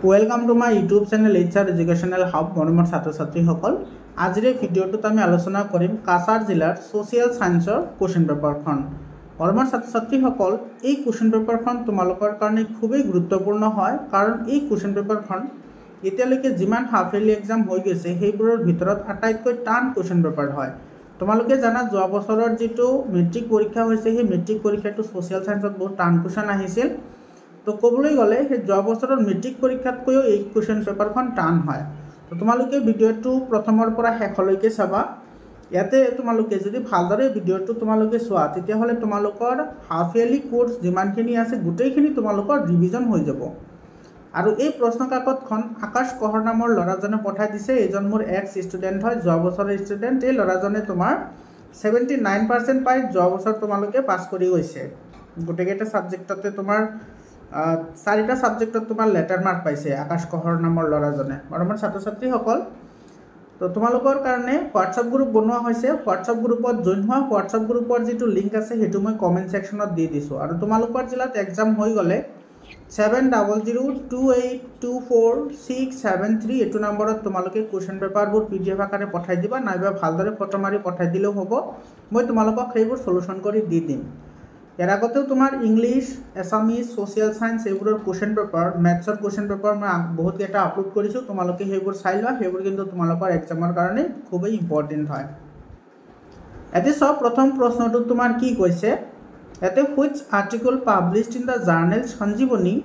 Welcome to my YouTube channel HR educational hub মৰমৰ ছাত্ৰ ছাত্ৰীসকল আজিৰ ভিডিঅ'টোত আমি আলোচনা কৰিম কাছাৰ জিলাৰ সোশিয়েল সায়েন্সৰ কোৱেশ্চন পেপাৰখন মৰমৰ ছাত্ৰ ছাত্ৰীসকল এই কোৱেশ্চন পেপাৰখন তোমালোকৰ কাৰণে খুবেই গুৰুত্বপূৰ্ণ হয় কাৰণ এই কোৱেশ্চন পেপাৰখন এতিয়ালৈকে যিমান হাফ ইয়াৰলি এক্সাম হৈ গৈছে সেইবোৰৰ ভিতৰত আটাইতকৈ টান কোৱেশ্চন পেপাৰ হয় তোমালোকে জানা যোৱা বছৰৰ যেটো মেট্ৰিক পৰীক্ষা হৈছে সেই মেট্ৰিক পৰীক্ষাটো সোশিয়েল সায়েন্সত বহুত টান কোৱেশ্চন আহিছিল তো ক'বলৈ গ'লে সেই যোৱা বছৰৰ মেট্ৰিক পৰীক্ষাতকৈও এই কোৱেশ্চন পেপাৰখন টান হয় তো তোমালোকে ভিডিঅ'টো প্ৰথমৰ পৰা শেষলৈকে চাবা ইয়াতে তোমালোকে যদি ভালদৰে ভিডিঅ'টো তোমালোকে চোৱা তেতিয়াহ'লে তোমালোকৰ হাফ ইয়াৰলি কোৰ্স যিমানখিনি আছে গোটেইখিনি তোমালোকৰ ৰিভিজন হৈ যাব আৰু এই প্ৰশ্ন কাকতখন আকাশ কহৰ নামৰ ল'ৰাজনে পঠাই দিছে এজন মোৰ এক্স ষ্টুডেণ্ট হয় যোৱা বছৰৰ ষ্টুডেণ্ট এই ল'ৰাজনে তোমাৰ 79% পাই যোৱা বছৰ তোমালোকে পাছ কৰি গৈছে গোটেইকেইটা সাবজেক্টতে তোমাৰ চাৰিটা সাবজেক্টত তোমাৰ লেটাৰ মাৰ্ক পাইছে আকাশ কহৰ নামৰ ল'ৰাজনে মৰমৰ ছাত্ৰ ছাত্ৰীসকল তো তোমালোকৰ কাৰণে হোৱাটছআপ গ্ৰুপ বনোৱা হৈছে হোৱাটছআপ গ্ৰুপত জইন হোৱা হোৱাটছআপ গ্ৰুপৰ যেটো লিংক আছে হেতু মই কমেন্ট সেকশনত দি দিছো আৰু তোমালোকৰ জিলাত এক্সাম হৈ গলে 7002824673 এটো নম্বৰত তোমালোকে কোৱেশ্চন পেপাৰবোৰ পিডিএফ আকাৰে পঠাই দিবা নাইবা ভালদৰে ফটো মাৰি পঠাই দিলেও হ'ব মই তোমালোকক সেইবোৰ সলিউশন কৰি দি দিম ইয়াৰ আগতেও তোমাৰ ইংলিশ এছামিজ সোশিয়েল সায়েন্স এইবোৰৰ কোৱেশ্চন পেপাৰ ম্যাথছৰ কোৱেশ্চন পেপাৰ মই বহুত এটা আপলোড কৰিছো তোমালোকে সেইবোৰ চাই লোৱা সেইবোৰ কিন্তু তোমালোকৰ এক্সামৰ কাৰণে খুবই ইম্পৰ্টেন্ট হয় এতে সব প্ৰথম প্ৰশ্নটো তোমাৰ কি কৈছে এতে which article published in the journal Sanjeevani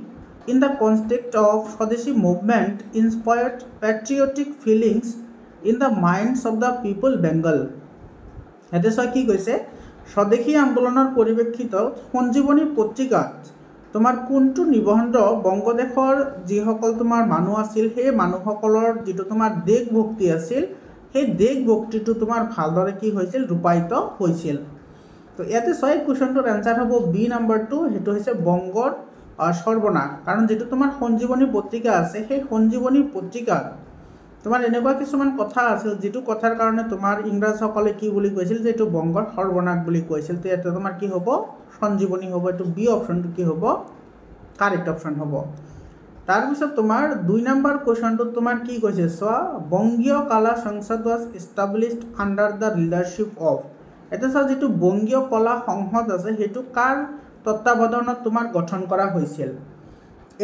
in the context of Swadeshi movement inspired patriotic feelings in the minds of the people Bengal এতে সব কি কৈছে স্বদেশী আন্দোলনৰ পৰিপ্ৰেক্ষিতত সঞ্জীৱনী পত্ৰিকাত তোমাৰ কোনটো নিবন্ধ বংগদেশৰ যিসকল তোমাৰ মানুহ আছিল সেই মানুহসকলৰ যেটো তোমাৰ দেশভক্তি আছিল সেই দেশভক্তিটো তোমাৰ ভালদৰে কি হৈছিল ৰূপায়িত হৈছিল তো ইয়াতে ছয় কোৱেশ্চনটোৰ আনসাৰ হ'ব বি নম্বৰ 2 হেতু হৈছে বংগৰ সৰ্বনাশ কাৰণ যেটো তোমাৰ সঞ্জীৱনী পত্ৰিকা আছে সেই সঞ্জীৱনী পত্ৰিকাত তোমাৰ এনেকুৱা কিছুমান কথা আছিল যেটো কথাৰ কাৰণে তোমাৰ ইংৰাজসকলে কি বুলি কৈছিল যে এটো বংগৰ সৰ্বনাশ বুলি কৈছিল তো এটা তোমাৰ কি হ'ব সঞ্জীৱনী হ'ব এটো বি অপচনটো কি হ'ব কাৰেক্ট অপচন হ'ব তাৰ পিছত তোমাৰ 2 নম্বৰ কোৱেশ্চনটো তোমাৰ কি কৈছে সোৱা বংগীয় কলা সংসদ was established under the leadership of এটা সা যেটো বংগীয় কলা সংসদ আছে হেতু কাৰ তত্ত্বাৱধানত তোমাৰ গঠন কৰা হৈছিল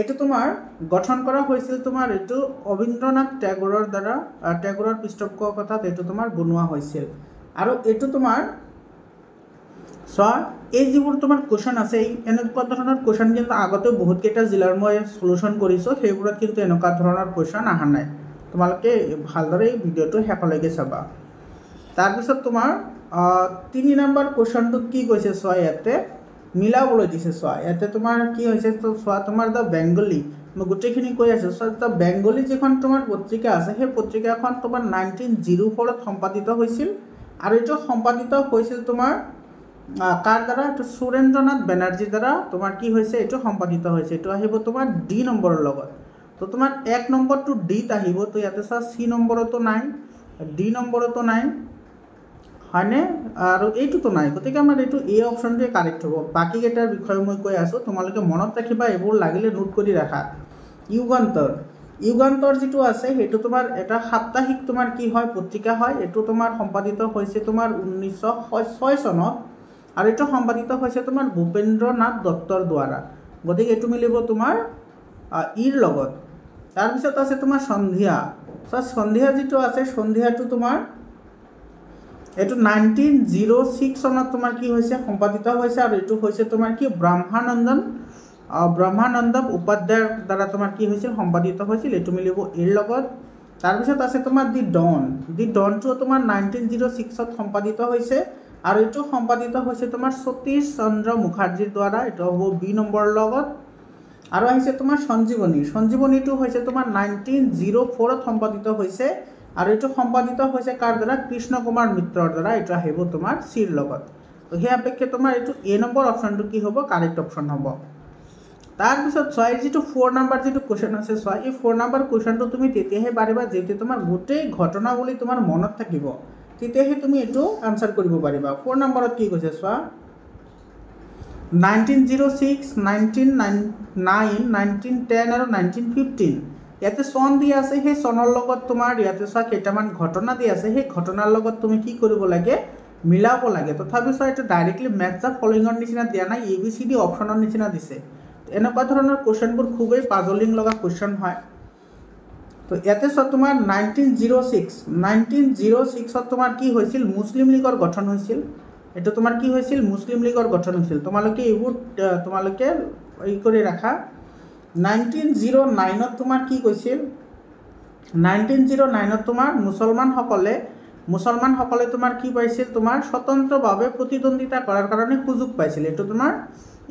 এটো তোমাৰ গঠন কৰা হৈছিল তোমাৰ এটো অবিন্দ্ৰনাথ টেগৰৰ দ্বাৰা টেগৰৰ পৃষ্ঠপোষকতাত এটো তোমাৰ বনোৱা হৈছিল আৰু এটো তোমাৰ সোৱা এই যিবোৰ তোমাৰ কোৱেশ্চন আছে এনেকুৱা ধৰণৰ কোৱেশ্চন কিন্তু আগতে বহুত কেইটা জিলাৰ মই সলিউশন কৰিছো সেইবোৰত কিন্তু এনেকুৱা ধৰণৰ কোৱেশ্চন আহা নাই তোমালোকে ভালদৰে এই ভিডিঅটো শেষলৈকে চাবা তাৰ পিছত তোমাৰ 3 নম্বৰ কোৱেশ্চনটো কি কৈছে সোৱা ইয়াতে মিলাবলৈ দিছে সোৱা ইয়াতে তোমাৰ কি হৈছে তো সোৱা তোমাৰ দা বেঙ্গলি মই গোটেইখিনি কৈ আছো সোৱা দা বেঙ্গলি যেখন তোমাৰ পত্ৰিকা আছে সেই পত্ৰিকাখন তোমাৰ 1904 ত সম্পাদিত হৈছিল আৰু এটো সম্পাদিত হৈছিল তোমাৰ কাৰ দ্বাৰা তো সুৰেন্দ্ৰনাথ বেনাৰ্জী দ্বাৰা তোমাৰ কি হৈছে এটো সম্পাদিত হৈছে এটো আহিব তোমাৰ ডি নম্বৰৰ লগত তো তোমাৰ 1 নম্বৰটো ডি ত আহিব তো ইয়াতে সি নম্বৰটো নাই ডি নম্বৰটো নাই হয়নে আৰু এইটোতো নাই গতিকে আমাৰ এইটো এ অপচনটো কাৰেক্ট হ'ব বাকি কেটাৰ বিষয় মই কৈ আছো তোমালোকে মনত ৰাখিবা এইবোৰ লাগিলে নোট কৰি ৰাখা যুগান্তৰ যেটো আছে হেতু তোমাৰ এটা সাপ্তাহিক তোমাৰ কি হয় পত্ৰিকা হয় এটো তোমাৰ সম্পাদিত হৈছে তোমাৰ 1906 চনত আৰু এটো সম্পাদিত হৈছে তোমাৰ ভূপেন্দ্ৰনাথ দত্তৰ দ্বাৰা গতিকে এটো মিলিব তোমাৰ ইৰ লগত তাৰ পিছত আছে তোমাৰ সন্ধিয়া যেটো আছে সন্ধিয়াটো তোমাৰ এটো 1906 চনত তোমাৰ কি হৈছে সম্পাদিত হৈছে আৰু এটো হৈছে তোমাৰ কি ব্ৰহ্মানন্দ উপাধ্যায়ৰ দ্বাৰা তোমাৰ কি হৈছিল সম্পাদিত হৈছিল এটো মিলিব এৰ লগত তাৰ পিছত আছে তোমাৰ দি ডনটো তোমাৰ 1906 ত সম্পাদিত হৈছে আৰু এটো সম্পাদিত হৈছে তোমাৰ সতীশ চন্দ্ৰ মুখাৰ্জীৰ দ্বাৰা এটো হ'ব বি নম্বৰৰ লগত আৰু আহিছে তোমাৰ সঞ্জীৱনীটো হৈছে তোমাৰ 1904 ত সম্পাদিত হৈছে আৰু এটো সম্পাদিত হৈছে কাৰ দ্বাৰা কৃষ্ণ কুমাৰ মিত্ৰৰ দ্বাৰা এটো আহিব তোমাৰ সিৰ লগত তো হে আপেক্ষে তোমাৰ এটো এ নম্বৰ অপচনটো কি হ'ব কাৰেক্ট অপচন হ'ব তাৰ পিছত 6 যেটো 4 নম্বৰ যেটো কোৱেশ্চন আছে 6 এই 4 নম্বৰ কোৱেশ্চনটো তুমি তেতিয়াহে পাৰিবা যেতিয়া তোমাৰ গোটেই ঘটনাৱলী তোমাৰ মনত থাকিব তেতিয়াহে তুমি এটো আনসাৰ কৰিব পাৰিবা 4 নম্বৰত কি কৈছে 1906 1909 1910 আৰু 1915 ইয়াতে চন দিয়া আছে, সেই চনৰ লগত তোমাৰ ইয়াতে চোৱা কেইটামান ঘটনা দিয়া আছে, সেই ঘটনাৰ লগত তুমি কি কৰিব লাগে, মিলাব লাগে। তথাপি চোৱা এইটো ডাইৰেক্টলি মেথ দ্য ফলোইঙৰ নিচিনা দিয়া নাই, ABCD অপশ্যনৰ নিচিনা দিছে। এনেকুৱা ধৰণৰ কুৱেশ্যনবোৰ খুবেই পাজলিং লগা কুৱেশ্যন হয়। তো ইয়াতে চোৱা তোমাৰ 1906 তোমাৰ কি হৈছিল, মুছলিম লীগৰ গঠন হৈছিল। এইটো তোমাৰ কি হৈছিল, মুছলিম লীগৰ গঠন হৈছিল। তোমালোকে এইবোৰ তোমালোকে এই কৰি ৰাখা। 1909 তোমাৰ কি কৈছিল, 1909 তোমাৰ মুছলমানসকলে তোমাৰ কি পাইছিল, তোমাৰ স্বতন্ত্ৰভাৱে প্ৰতিদ্বন্দ্বিতা কৰাৰ কাৰণে সুযোগ পাইছিল। এইটো তোমাৰ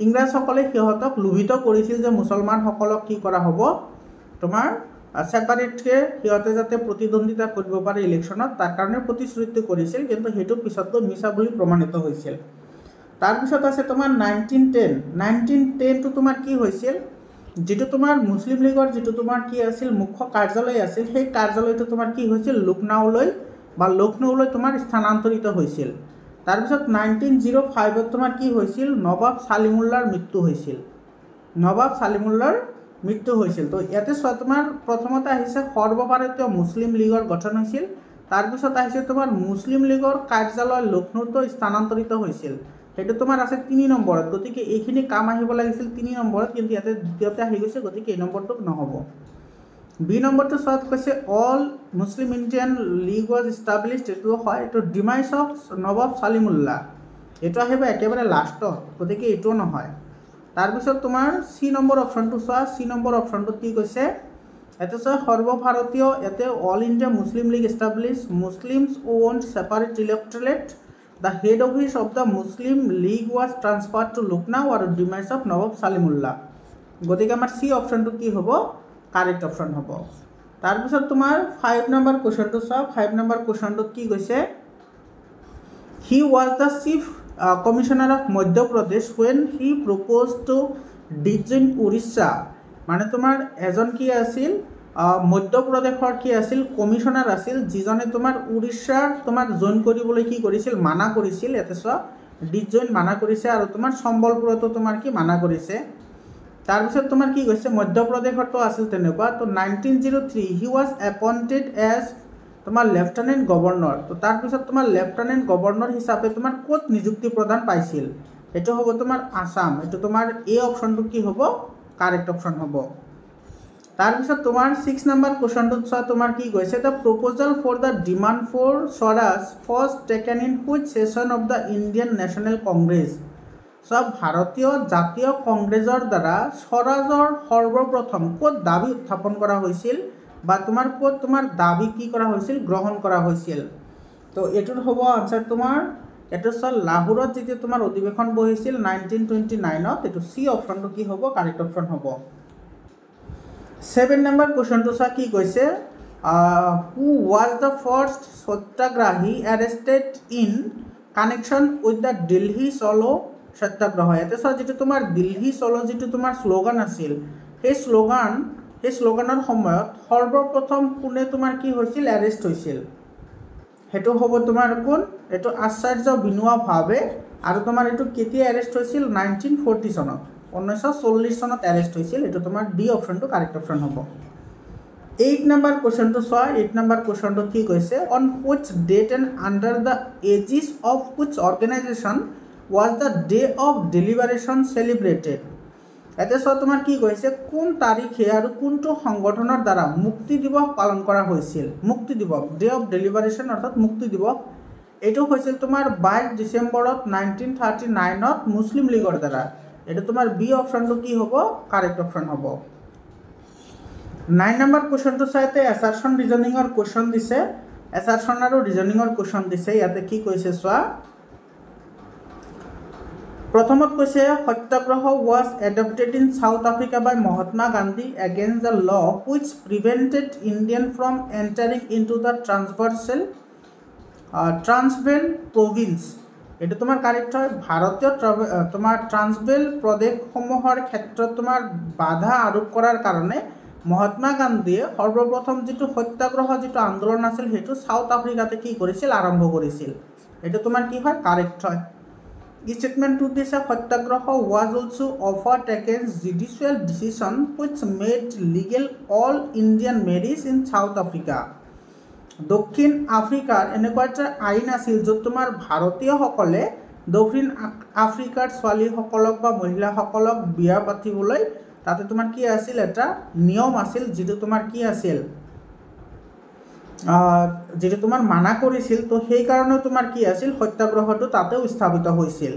ইংৰাজসকলে সিহঁতক লোভিত কৰিছিল যে মুছলমানসকলক কি কৰা হ'ব, তোমাৰ ছেপাৰেটকৈ সিহঁতে যাতে প্ৰতিদ্বন্দ্বিতা কৰিব পাৰে ইলেকশ্যনত, তাৰ কাৰণে প্ৰতিশ্ৰুতি কৰিছিল, কিন্তু সেইটো পিছত গৈ মিছা বুলি প্ৰমাণিত হৈছিল। তাৰপিছত আছে তোমাৰ 1910টো তোমাৰ কি হৈছিল, যিটো তোমাৰ মুছলিম লীগৰ যিটো তোমাৰ কি আছিল মুখ্য কাৰ্যালয় আছিল, সেই কাৰ্যালয়টো তোমাৰ কি হৈছিল, লক্ষ্ণৌলৈ তোমাৰ স্থানান্তৰিত হৈছিল। তাৰপিছত 1905 তোমাৰ কি হৈছিল, নবাব ছালিমুল্লাৰ মৃত্যু হৈছিল। তো ইয়াতে চোৱা তোমাৰ প্ৰথমতে আহিছে সৰ্বভাৰতীয় মুছলিম লীগৰ গঠন হৈছিল। তাৰপিছত আহিছে তোমাৰ মুছলিম লীগৰ কাৰ্যালয় লক্ষ্ণৌতো স্থানান্তৰিত হৈছিল, সেইটো তোমাৰ আছে 3 নম্বৰত। গতিকে এইখিনি কাম আহিব লাগিছিল 3 নম্বৰত, কিন্তু ইয়াতে দ্বিতীয়তে আহি গৈছে, গতিকে এই নম্বৰটো নহ'ব। বি নম্বৰটো চোৱাত কৈছে all Muslim Indian league was established, এইটো হয়, এইটো ডিমাইজ অফ নবাব ছালিমুল্লাহ, এইটো আহিব একেবাৰে লাষ্টত, গতিকে এইটোও নহয়। তাৰপিছত তোমাৰ চি নম্বৰ অপশ্যনটো চোৱা, চি নম্বৰ অপশ্যনটোত কি কৈছে, ইয়াতে চোৱা সৰ্বভাৰতীয়, ইয়াতে all India Muslim league establish, Muslims won separate electorate, the head office of the Muslim league was transferred to Lucknow আৰু ডিমাইজ অফ নবাব ছালিমুল্লাহ। গতিকে আমাৰ চি অপশ্যনটো কি হ'ব, কাৰেক্ট অপশ্যন হ'ব। তাৰপিছত তোমাৰ 5 নম্বৰ কুৱেশ্যনটো চোৱা, 5 নম্বৰ কুৱেশ্যনটোত কি কৈছে, he was the chief commissioner of Madhya Pradesh when he propose to design Orissa. মানে তোমাৰ এজন কি আছিল, মধ্যপ্ৰদেশৰ কি আছিল, কমিশ্যনাৰ আছিল, যিজনে তোমাৰ উৰিষ্যাৰ তোমাৰ জইন কৰিবলৈ কি কৰিছিল, মানা কৰিছিল। ইয়াতে চোৱা ডিজইন মানা কৰিছে, আৰু তোমাৰ সম্বলপুৰতো তোমাৰ কি মানা কৰিছে। তাৰপিছত তোমাৰ কি কৈছে, মধ্যপ্ৰদেশতো আছিল তেনেকুৱা। তো 1903 হি ৱাজ এপইণ্টেড এজ তোমাৰ লেফটেনেণ্ট গভৰ্ণৰ। তো তাৰপিছত তোমাৰ লেফটেনেণ্ট গভৰ্ণৰ হিচাপে তোমাৰ ক'ত নিযুক্তি প্ৰদান পাইছিল, এইটো হ'ব তোমাৰ আছাম। এইটো তোমাৰ এ অপশ্যনটো কি হ'ব, কাৰেক্ট অপশ্যন হ'ব। তাৰপিছত তোমাৰ 6 নম্বৰ কুৱেশ্যনটোত চোৱা তোমাৰ কি কৈছে, the proposal for the demand for swaraj first taken in which session of the Indian National Congress. চোৱা ভাৰতীয় জাতীয় কংগ্ৰেছৰ দ্বাৰা স্বৰাজৰ সৰ্বপ্ৰথম ক'ত দাবী উত্থাপন কৰা হৈছিল, বা তোমাৰ ক'ত তোমাৰ দাবী কি কৰা হৈছিল, গ্ৰহণ কৰা হৈছিল। তো এইটোৰ হ'ব আনচাৰ তোমাৰ, এইটো চোৱা লাহোৰত যেতিয়া তোমাৰ অধিৱেশন বহিছিল 1929ত, এইটো চি অপশ্যনটো কি হ'ব, কাৰেক্ট অপশ্যন হ'ব। 7 নম্বৰ কুৱেশ্যনটো চোৱা কি কৈছে, who was the first satyagrahi arrested in connection with the Delhi Chalo satyagraha. ইয়াতে চোৱা যিটো তোমাৰ দিল্লী চলো যিটো তোমাৰ শ্লোগান আছিল, সেই শ্লোগানৰ সময়ত সৰ্বপ্ৰথম কোনে তোমাৰ কি হৈছিল, এৰেষ্ট হৈছিল, সেইটো হ'ব তোমাৰ কোন, এইটো আচাৰ্য বিনোৱা ভাৱে। আৰু তোমাৰ এইটো কেতিয়া এৰেষ্ট হৈছিল, 1940 চনত, 1940 চনত এৰেষ্ট হৈছিল। এইটো তোমাৰ ডি অপশ্যনটো কাৰেক্ট অপশ্যন হ'ব। 8 নম্বৰ কুৱেশ্যনটো চোৱা, 8 নম্বৰ কুৱেশ্যনটো কি কৈছে, on which date and under the aegis of which organization was the day of deliverance celebrated. ইয়াতে চোৱা তোমাৰ কি কৈছে, কোন তাৰিখে আৰু কোনটো সংগঠনৰ দ্বাৰা মুক্তি দিৱস পালন কৰা হৈছিল। মুক্তি দিৱস, ডে অফ ডেলিভাৰেশ্যন অৰ্থাৎ মুক্তি দিৱস, এইটো হৈছিল তোমাৰ 22 ডিচেম্বৰত 1939ত মুছলিম লীগৰ দ্বাৰা। এইটো তোমাৰ বি অপশ্যনটো কি হ'ব, কাৰেক্ট অপশ্যন হ'ব। 9 নম্বৰ কুৱেশ্যনটো চাইতে এছাৰশ্যন ৰিজনিঙৰ কুৱেশ্যন দিছে, এছাৰশ্যন আৰু ৰিজনিঙৰ কুৱেশ্যন দিছে। ইয়াতে কি কৈছে চোৱা, প্ৰথমত কৈছে satyagraha was adopted in South Africa by Mahatma Gandhi against the law which prevented Indian from entering in to the Transvaal province. এইটো তোমাৰ কাৰেক্ট হয়। ভাৰতীয় তোমাৰ ট্ৰান্সভেল প্ৰদেশসমূহৰ ক্ষেত্ৰত তোমাৰ বাধা আৰোপ কৰাৰ কাৰণে মহাত্মা গান্ধীয়ে সৰ্বপ্ৰথম যিটো সত্যাগ্ৰহ যিটো আন্দোলন আছিল, সেইটো চাউথ আফ্ৰিকাতে কি কৰিছিল, আৰম্ভ কৰিছিল। এইটো তোমাৰ কি হয়, কাৰেক্ট হয়। Statement 2 this Satyagraha was also offered against judicial decision which made legal all Indian marriage in South Africa. দক্ষিণ আফ্ৰিকাৰ এনেকুৱা এটা আইন আছিল য'ত তোমাৰ ভাৰতীয়সকলে দক্ষিণ আফ্ৰিকাৰ ছোৱালীসকলক বা মহিলাসকলক বিয়া পাতিবলৈ তাতে তোমাৰ কি আছিল এটা নিয়ম আছিল যেটো তোমাৰ কি আছিল যেটো তোমাৰ মানা কৰিছিল তো সেই কাৰণে তোমাৰ কি আছিল সত্যাগ্ৰহটো তাতেও স্থাপিত হৈছিল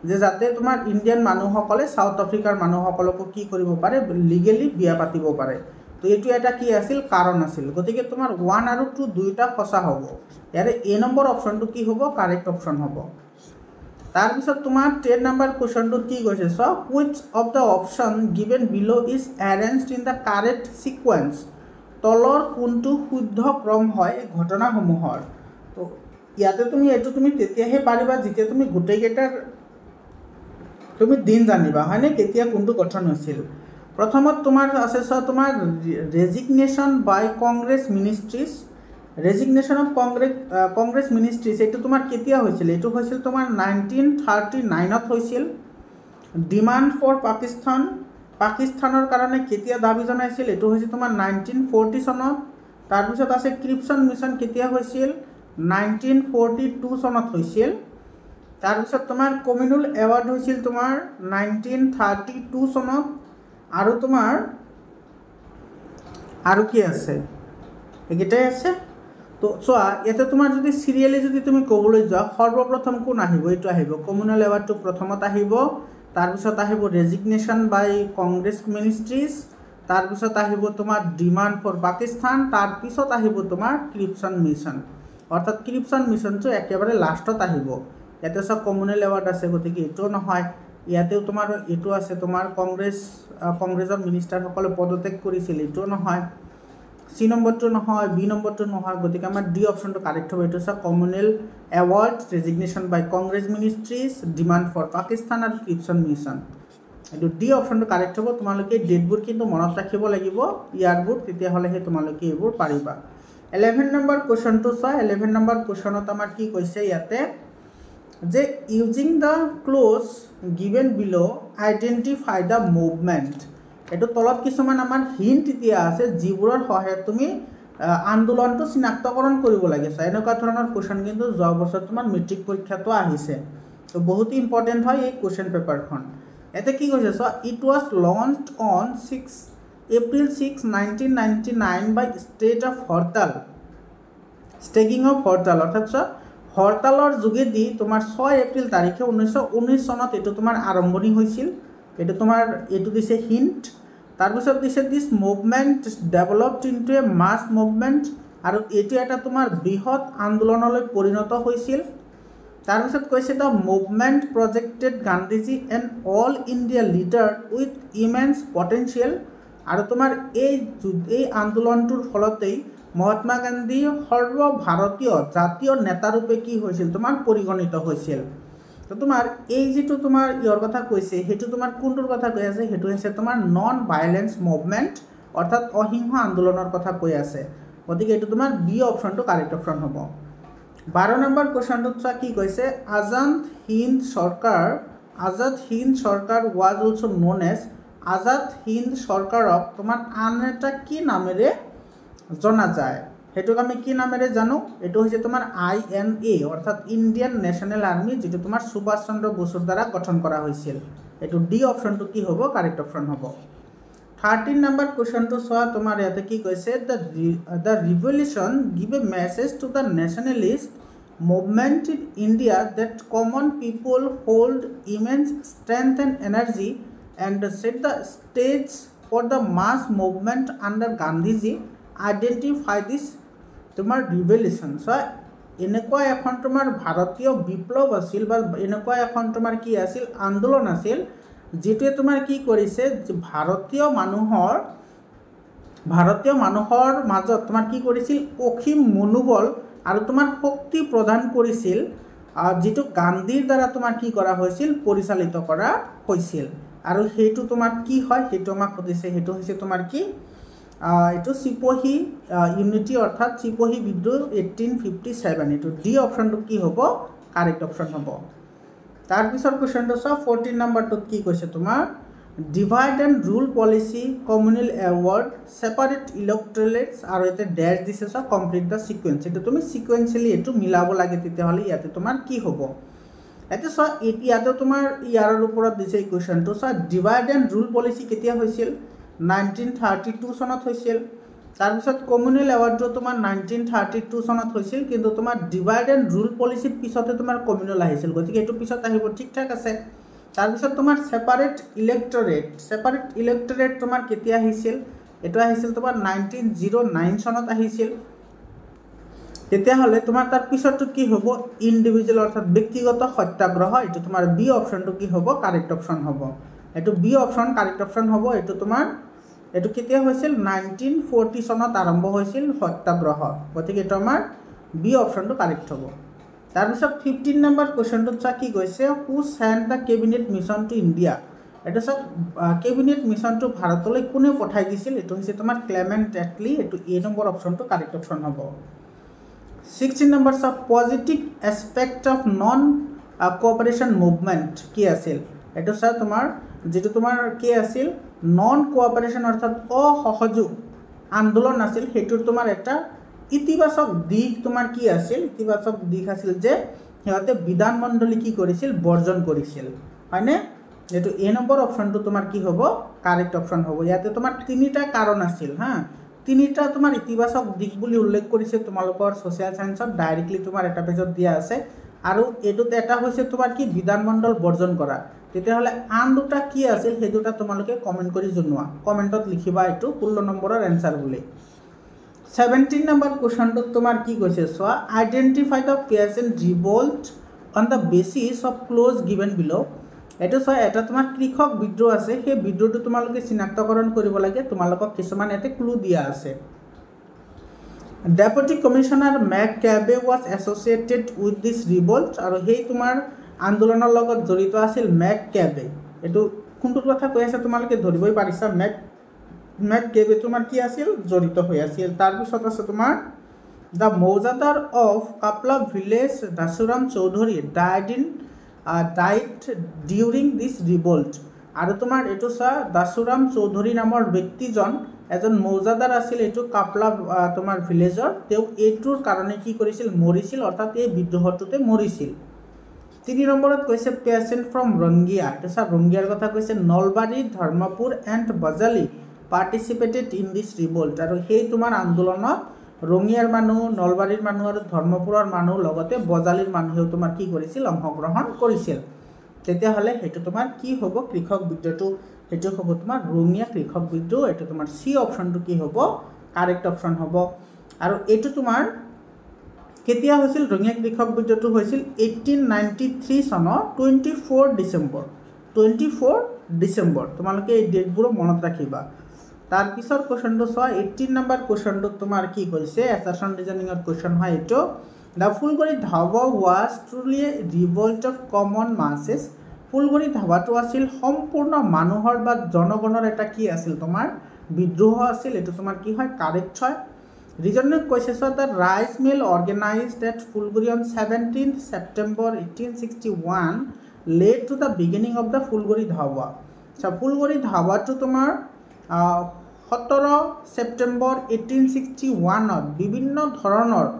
যে যাতে তোমাৰ ইণ্ডিয়ান মানুহসকলে সাউথ আফ্ৰিকাৰ মানুহসকলকো কি কৰিব পাৰে লিগেলি বিয়া পাতিব পাৰে তো এইটো এটা কি আছিল কাৰণ আছিল গতিকে তোমাৰ 1 আৰু 2 দুইটা সঁচা হ'ব ইয়াৰে এ নম্বৰ অপচনটো কি হ'ব কাৰেক্ট অপচন হ'ব তাৰ পিছত তোমাৰ 10 নম্বৰ কোৱেশ্চনটো কি কৈছে so which of the option given below is arranged in the correct sequence তলৰ কোনটো শুদ্ধ ক্ৰম হয় ঘটনাসমূহৰ তো ইয়াতে তুমি এটো তুমি তেতিয়াহে পাৰিবা যেতিয়া তুমি গোটেইকেইটাৰ তুমি দিন জানিবা হয়নে কেতিয়া কোনটো গঠন হৈছিল প্ৰথমত তোমাৰ আছে তোমাৰ resignation by Congress ministries resignation of Congress ministries এটো তোমাৰ কেতিয়া হৈছিল এটো হৈছিল তোমাৰ 1939 ত হৈছিল ডিমান্ড ফৰ পাকিস্তানৰ কাৰণে কেতিয়া দাবী জনাইছিল এটো হৈছে তোমাৰ 1940 চনত তাৰ পিছত আছে ক্ৰিপছন মিছন কেতিয়া হৈছিল 1942 চনত হৈছিল তাৰ পিছত তোমাৰ কমিউনেল এৱাৰ্ড হৈছিল তোমাৰ 1932 চনত আৰু তোমাৰ আৰু কি আছে একেটাই আছে তো চোৱা এতে তোমাৰ যদি সিৰিয়ালি যদি তুমি কবলৈ যোৱা সৰ্বপ্ৰথম কোন আহিব এটো আহিব কমিউনেল এৱাৰ্ডটো প্ৰথমত আহিব তাৰ পিছত আহিব ৰেজিগনেশ্যন বাই কংগ্ৰেছ মিনিষ্ট্ৰিজ তাৰ পিছত আহিব তোমাৰ ডিমান্ড ফৰ পাকিস্তান তাৰ পিছত আহিব তোমাৰ ক্ৰিপছন মিছন অৰ্থাৎ ক্ৰিপছন মিছনটো একেবাৰে লাষ্টত আহিব এতে সব কমিউনেল এৱাৰ্ড আছে গতিকে এটো নহয় ইয়াতেও তোমাৰ এটো আছে তোমাৰ কংগ্ৰেছৰ মিনিষ্টাৰ সকলে পদত্যাগ কৰিছিল এটো নহয় সি নম্বৰটো নহয় বি নম্বৰটো নহয় গতিকে আমাৰ ডি অপচনটো কাৰেক্ট হ'ব এটো সব communal award resignation by Congress ministries demand for Pakistan আৰু ক্ৰিপছন মিছন এটো ডি অপচনটো কাৰেক্ট হ'ব তোমালোকে ডেটবোৰ কিন্তু মনত ৰাখিব লাগিব ইয়াৰবোৰ তেতিয়া হলেহে তোমালোকে এইবোৰ পাৰিবা 11 নম্বৰ কোৱেশ্চনটো চোৱা 11 নম্বৰ কোৱেশ্চনত আমাৰ কি কৈছে ইয়াতে যে ইউজিং দ্য ক্লজ গিভেন বিলো আইডেন্টিফাই দ্য মুভমেন্ট এটো তলত কিছুমান আমাৰ হিন্ট দিয়া আছে যিবোৰৰ সহায়ত তুমি আন্দোলনটো চিনাক্তকৰণ কৰিব লাগে এনেকুৱা ধৰণৰ কোৱেশ্চন কিন্তু যোৱা বছৰ তোমাৰ মেট্ৰিক পৰীক্ষাটো আহিছে তো বহুত ইম্পৰ্টেন্ট হয় এই কোৱেশ্চন পেপাৰখন এতে কি কৈছে so it was launched on 6 April 6 1999 by state of hartal staging of hartal অৰ্থাৎ হৰতালৰ যোগেদি তোমাৰ 6 এপ্ৰিল তাৰিখে 1919 চনত এটো তোমাৰ আৰম্ভণি হৈছিল এটো তোমাৰ এটো দিছে হিন্ট তাৰ পিছত দিছে this movement developed into a mass movement আৰু এটো এটা তোমাৰ বৃহৎ আন্দোলনলৈ পৰিণত হৈছিল তাৰ পিছত কৈছে the movement projected Gandhiji an all India leader with immense potential আৰু তোমাৰ এই আন্দোলনটোৰ ফলতেই মহাত্মা গান্ধী সৰ্বভাৰতীয় জাতীয় নেতা ৰূপে কি হৈছিল তোমাৰ পৰিগণিত হৈছিল তো তোমাৰ এই যেটো তোমাৰ ইয়াৰ কথা কৈছে হেতু তোমাৰ কোনটোৰ কথা কৈ আছে হেতু হৈছে তোমাৰ নন ভায়োলেন্স মুভমেন্ট অৰ্থাৎ অহিংস আন্দোলনৰ কথা কৈ আছে গতিকে এটো তোমাৰ বি অপচনটো কাৰেক্ট অপচন হ'ব 12 নম্বৰ কোৱেশ্চনটো চোৱা কি কৈছে আজাদ হিন্দ সৰকাৰ was also known as Azad Hind সৰকাৰক তোমাৰ আন এটা কি নামেৰে জনা যায় হেতুক আমি কি নামেৰে জানো এটো হৈছে তোমাৰ INA অৰ্থাৎ ইন্ডিয়ান ন্যাশনাল আৰ্মি যেটো তোমাৰ সুভাষ চন্দ্ৰ বসুৰ দ্বাৰা গঠন কৰা হৈছিল এটো ডি অপচনটো কি হ'ব কাৰেক্ট অপচন হ'ব 13 নম্বৰ কোৱেশ্চনটো চোৱা তোমাৰ ইয়াতে কি কৈছে the revolution give a message to the nationalist movement in India that common people hold immense strength and energy and set the stage for the mass movement under Gandhiji identify this তোমাৰ ৰিভলিউশন so এনেকুৱা এখন তোমাৰ ভাৰতীয় বিপ্লৱ আছিল বা এনেকুৱা এখন তোমাৰ কি আছিল আন্দোলন আছিল যেটোৱে তোমাৰ কি কৰিছে যে ভাৰতীয় মানুহৰ মাজত তোমাৰ কি কৰিছিল অখিম মনোবল আৰু তোমাৰ শক্তি প্ৰদান কৰিছিল যেটো গান্ধীৰ দ্বাৰা তোমাৰ কি কৰা হৈছিল পৰিচালিত কৰা হৈছিল আৰু হেতু তোমাৰ কি হয় হেতু আমাক কৈছে হেতু হৈছে তোমাৰ কি এটো চিপহি ইউনিটি অৰ্থাৎ চিপহি বিদ্ৰোহ 1857 এটো ডি অপচনটো কি হ'ব কাৰেক্ট অপচন হ'ব तार पिछर क्वेश्चन सब 14 नंबर तो की कैसे तुम्हार divide and rule policy communal award separate electorates और ये डैश दिसे सब कमप्लीट द सिक्वेंस ये तुम सिक्वेंशियली ये मिलाब लगे इते तुमार की हबो इते सब इते तुमार यार ऊपर दिसे क्वेश्चन तो सब डिवाइड एंड रूल पॉलिसी केতিয়া হৈছিল 1932 सनत হৈছিল तार पिছত कम्युनल अवार्ड तुमार 1932 सनत হৈছিল किन्तु तुमार डिवाइड एंड रूल पॉलिसी पिछते तुमार कम्युनल आहिছিল गतिके एटु पिছত आहिब ठीक ठाक আছে तार पिছত तुमार सेपारेट इलेक्टोरेट तुमार केতিয়া आहिছিল एटु आहिছিল तुमार 1909 सनत आहिছিল तेतिया हले तुमार तार पिछतो की हबो इंडिविजुअल अर्थात व्यक्तिगत सत्याग्रह एटु तुमार बी ऑप्शन तो की हबो करेक्ट ऑप्शन हबो एटु बी ऑप्शन करेक्ट ऑप्शन हबो एटु तुमार एटु केতিয়া হৈছিল 1940 सनत आरम्भ হৈছিল सत्याग्रह गतिके एटु आमार बी ऑप्शन तो करेक्ट हबो तार पिছত 15 नंबर क्वेश्चन तो चा की কৈছে who send the cabinet mission to India एटु सब कैबिनेट मिशन टू भारतলৈ कोने पठाই দিছিল एटु হৈছে তোমাৰ ক্লেমেন্ট এটলি एटु ए नंबर ऑप्शन तो करेक्ट ऑप्शन हबो 16 नंबर सब positive aspect of non cooperation movement की আছিল एटु सा তোমাৰ जेटु তোমাৰ की আছিল नॉन कोऑपरेशन अर्थात असहयोग आंदोलन আছিল हेतुर তোমাৰ এটা इतिबाचक दिक तुमार की आसिल इतिबाचक दिक आसिल जे हेते विधानमंडली की करिसिल बर्जन करिसिल हयने एटु ए नंबर ऑप्शन तो तुमार की हबो करेक्ट ऑप्शन हबो याते तुमार तीनिटा कारण आसिल हां तीनिटा तुमार इतिबाचक दिक बुली उल्लेख करिसे तुमालोकर सोशल साइंसत डाइरेक्टली तुमार एटा पेजत दिया आछे आरो एटुत एटा होइसे तुमार की विधानमंडल बर्जन करा तेते हले आन दुटा की आसिल हे दुटा तुमालोके कमेन्ट करि जनुवा कमेन्टत लिखिबा एटु 16 नम्बरर आन्सर बुली 17 नंबर क्वेश्चन तो तुमार की কৈছে সোয়া identify the peasant revolt on the basis of clues given below एटु सोया एटा तुमार कृषक विद्रोह আছে हे विद्रोहটো তোমালোকে চিনাক্তকৰণ কৰিব লাগে তোমালোকক কিছুমান এতে ক্লু দিয়া আছে ডেপুটি কমিশনাৰ মেক ক্যাবে वाज এসোসিয়েটেড উইথ দিস ৰিভোল্ট আৰু হেই তোমাৰ আন্দোলনৰ লগত জড়িত আছিল মেক ক্যাবে এটু কোনটো কথা কৈ আছে তোমালোকে ধৰিবই পাৰিছা मेक केबे तुमार की आसिल जड़ित हो आसिल तार पिছত আছে तुमार the mouzadar of Kapla village Dasuram Chowdhury died during this revolt और तुमार एटु सा दासुराम चौधरी नाমৰ व्यक्तिजन एजन मौजादार आसिल एटु कापला तुमार विलेजर तेও एटुर कारणे की करिसिल मरिसिल अर्थात ए विद्रोहटुते मरिसिल 3 नम्बरत কৈছে पेशेंट फ्रॉम रंगिया एटु सा रंगियार কথা কৈছে Nalbari Dharmapur and Bajali participated in this revolt और हेई तुमार आंदोलनत रंगियार मानु नलबारीर मानु और धर्मपुरर मानु लगते बजालीर मानुहेও तुमार की करिसिल अंशग्रहण करिसिल तेतिया हले हेतु तुमार की हबो कृषक विद्रोहटु हेतु हबो तुमार रंगिया कृषक विद्रोह एतु तुमार सी ऑप्शन टु की हबो करेक्ट ऑप्शन हबो और एतु तुमार केতিয়া হৈছিল रंगिया कृषक विद्रोहटु হৈছিল 1893 सনৰ 24 डिसेम्बर तुमालोके এই ডেটবোৰ মনত ৰাখিবা तार पिछर क्वेश्चन तो 18 नम्बर क्वेश्चन तो तुमार की কৈছে एसासन रीजनिंग क्वेश्चन है एटो the Phulaguri Dhawa was truly a revolt of common masses Phulaguri धावाটো আছিল সম্পূৰ্ণ মানুহৰ বা জনগণৰ এটা কি আছিল তোমাৰ বিদ্ৰোহ আছিল এটো তোমাৰ কি হয় কারেক্ট হয় रीजनिंग কৈছে the rice mill organized at Phulaguri on 17 September 1861 led to the beginning of the Phulaguri Dhawa अच्छा फुलगड़ी धावाটো তোমাৰ 17 सेप्टेम्बर 1861 विभिन्न धৰণৰ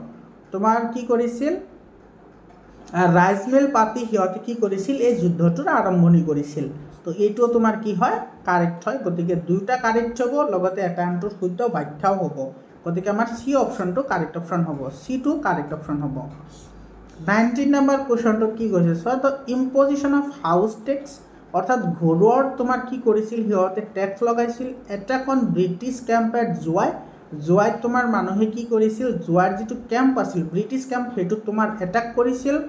তোমাৰ কি কৰিছিল राइस मिल पाती হিয়তে কি কৰিছিল এই যুদ্ধটোৰ আৰম্ভণি কৰিছিল তো এইটো তোমাৰ কি হয় কাৰেক্ট হয় গতিকে দুইটা কাৰেক্ট হ'ব লগতে এটা আনটোৰ শুদ্ধ ব্যাখ্যাও হ'ব গতিকে আমাৰ সি অপশনটো কাৰেক্ট অপশন হ'ব সি টু কাৰেক্ট অপশন হ'ব 19 নম্বৰ কোৱেশ্চনটো কি কৈছে so the imposition of house tax अर्थात घोड़र तुमार की करिसिल हियते टैक्स लगाइसिल attack on British camp at Jowai तुमार मानुहे की करिसिल जुवार जितु कैम्प आसिल ब्रिटिश कैम्प हेतु तुमार अटैक करिसिल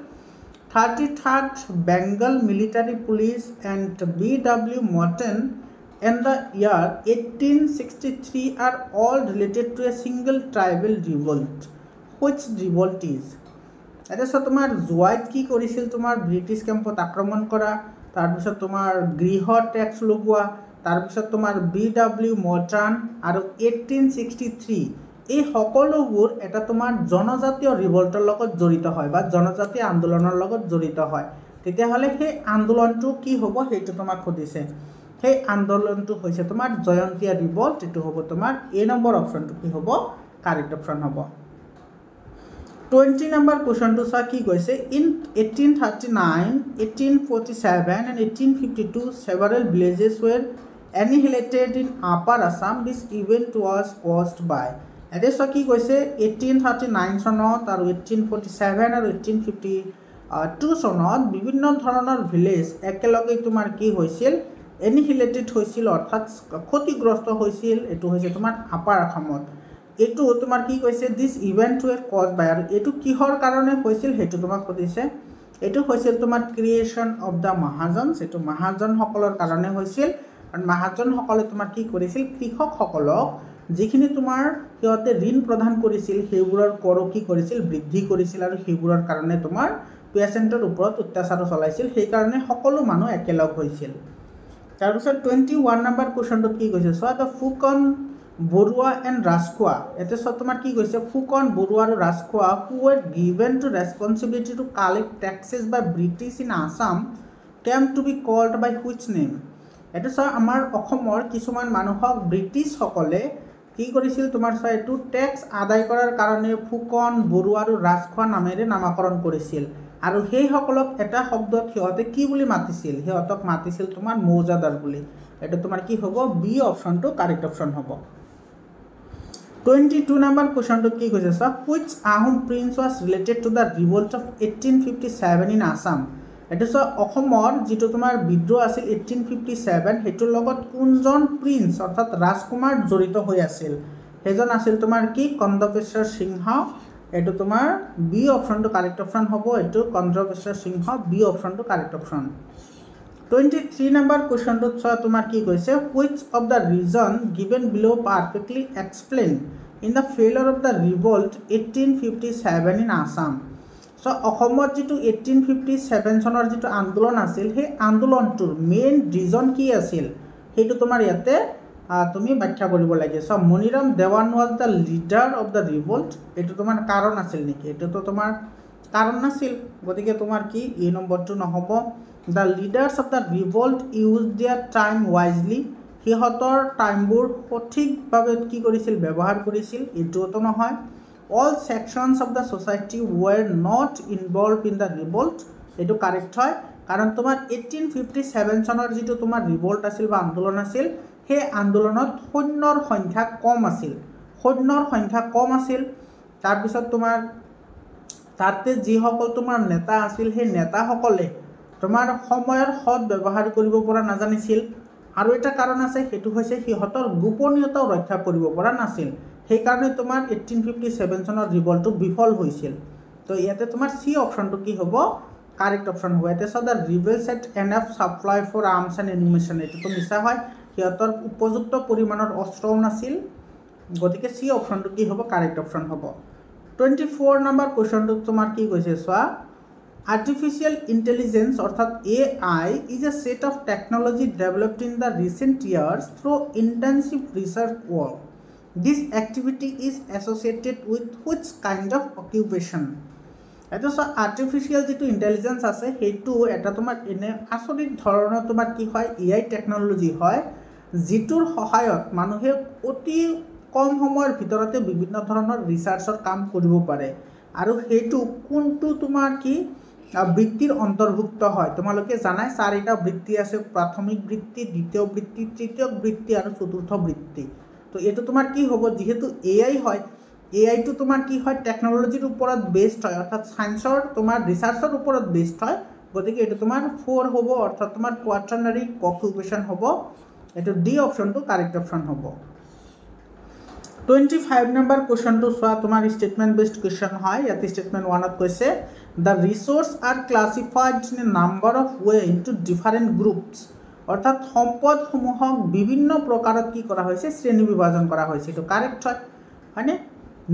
33rd Bengal military police and BW Morton and the year 1863 are all related to a single tribal revolt which revolt is एटा तुमार जुवाई की करिसिल तुमार ब्रिटिश कैम्पत आक्रमण करा तार पिছত तुमार गृह टैक्स लगुआ तार पिছত तुमार BW मॉर्टन और 1863 এই সকলোবোৰ এটা তোমাৰ জনজাতীয় ৰিভল্টৰ লগত জড়িত হয় বা জনজাতীয় আন্দোলনৰ লগত জড়িত হয় তেতিয়াহ'লে সেই আন্দোলনটো কি হ'ব সেইটো তোমাক সুধিছে সেই আন্দোলনটো হৈছে তোমাৰ জয়ন্তীয়া ৰিভল্ট এটো হ'ব তোমাৰ এ নম্বৰ অপশনটো কি হ'ব কাৰেক্ট অপশন হ'ব 20 number question to sa ki koise in 1839 1847 and 1852 several villages were annihilated in upper Assam this event was caused by ete sa ki koise 1839 sonot aru 1847 aru 1852 sonot bibhinno dhoroner village ekeloge tumar ki hoisil annihilated hoisil orthat khotগ্ৰস্ত hoisil etu hoise tumar upper Assamot এটো তোমাৰ কি কইছে this event was caused by আৰ এটো কিহৰ কাৰণে হৈছিল হেতু তোমাক কৈছে এটো হৈছিল তোমাৰ ক্ৰিয়েশন অফ দা মহাজনস এটো মহাজন সকলৰ কাৰণে হৈছিল আৰু মহাজন সকলে তোমাৰ কি কৰিছিল কৃষক সকলক যিখিনি তোমাৰ কিয়তে ঋণ প্ৰদান কৰিছিল হেবোৰৰ কৰ কি কৰিছিল বৃদ্ধি কৰিছিল আৰু হেবোৰৰ কাৰণে তোমাৰ পেচেন্টৰ ওপৰত অত্যাচাৰ চলাইছিল সেই কাৰণে সকলো মানুহ একেলগ হৈছিল তাৰ পিছত 21 নম্বৰ কোৱেশ্চনটো কি কৈছে so the Phukan Borua and Raskwa. Ete so tomar ki koise Fukon Borua and Raskwa who were given to responsibility to collect taxes by British in Assam came to be called by which name? Ete so amar Okhomor kisuman manuhok British hokole ki korisil tomar so etu tax aday korar karone Fukon Borua and Raskwa namere namakoron korisil aru hei hokolok eta shobdot hiyote ki buli matisil hiyotok matisil tomar moujadar buli etu tomar ki hobo B option to correct option hobo 22 number question to ki koise sa which Ahom prince was related to the revolt of 1857 in Assam eto so Okhomor jitu tomar bidro asil 1857 hetur logot kunjon prince orthat rajkumar jorito hoi asil hejon asil tomar ki Kondopeshwar Singha eto tomar B option to correct option hobo eto Kondopeshwar Singha B option to correct option 23 number question to so tomar ki koise which of the reason given below perfectly explained in the failure of the revolt 1857 in Assam so Okhomot jitu 1857 sonor jitu andolon asil he andolon tur main reason ki asil hetu tomar yate tumi bakhya koribo lage so Moniram Dewan was the leader of the revolt etu tomar karon asil niki etu to tomar karon nasil gotike tomar ki e number 2 nohobo The leaders of the revolt used their time wisely. Hihotor time bur সঠিক ভাবে কি কৰিছিল ব্যৱহাৰ কৰিছিল এটো তো নহয় all sections of the society were not involved in the revolt এটো কারেক্ট হয় কারণ তোমার 1857 সনৰ যেটো তোমাৰ ৰিভল্ট আছিল বা আন্দোলন আছিল হে আন্দোলনত সৈন্যৰ সংখ্যা কম আছিল তাৰ পিছত তোমাৰ তাতে যি সকল তোমাৰ নেতা আছিল হে নেতা সকলে তোমাৰ সময়ৰ সৎ ব্যৱহাৰ কৰিব পৰা নাজানিছিল আৰু এটা কাৰণ আছে হেতু হৈছে হিহতৰ গোপনীয়তা ৰক্ষা কৰিব পৰা নাছিল সেই কাৰণে তোমাৰ 1857 চনৰ ৰিভল্টটো বিফল হৈছিল তো ইয়াতে তোমাৰ সি অপশনটো কি হ'ব কাৰেক্ট অপশন হ'ব এতে সদা ৰিভেল set enough supply for arms and ammunition এটো তো মিছা হয় হিহতৰ উপযুক্ত পৰিমাণৰ অস্ত্ৰও নাছিল গতিকে সি অপশনটো কি হ'ব কাৰেক্ট অপশন হ'ব 24 নম্বৰ কোৱেশ্চনটো তোমাৰ কি কৈছে সোৱা Artificial intelligence অর্থাৎ AI is a set of technology developed in the recent years through intensive research work. This activity is associated with which kind of occupation? Eto so artificial jitu intelligence ase hetu eta tomar ene asolit dhoroner tomar ki hoy AI technology hoy jitur সহায়ত মানুহে অতি কম সময়ৰ ভিতৰতে বিভিন্ন ধৰণৰ ৰিসাৰ্চৰ কাম কৰিব পাৰে আৰু হেতু কোনটো তোমাৰ কি বৃত্তিৰ অন্তৰ্ভুক্ত হয় তোমালোকে জানাই চাৰিটা বৃত্তি আছে প্ৰাথমিক বৃত্তি দ্বিতীয় বৃত্তি তৃতীয় বৃত্তি আৰু চতুৰ্থ বৃত্তি তো এটো তোমাৰ কি হ'ব যেহেতু AI হয় AI টো তোমাৰ কি হয় টেকনলজিৰ ওপৰত বেসড হয় অৰ্থাৎ সায়েন্সৰ তোমাৰ ৰিসাৰ্চৰ ওপৰত বেসড হয় গতিকে এটো তোমাৰ 4 হ'ব অৰ্থাৎ তোমাৰ কোৱাটাৰ্নাৰী অকুপেশন হ'ব এটো ডি অপশনটো কারেক্ট অপশন হ'ব 25 number question to soa tomar statement based question hoy yate statement 1 ot koise the resource are classified in a number of way into different groups অর্থাৎ সম্পদ সমূহক বিভিন্ন প্ৰকাৰত কি কৰা হৈছে শ্ৰেণী বিভাজন কৰা হৈছে এটো কারেক্ট হয় মানে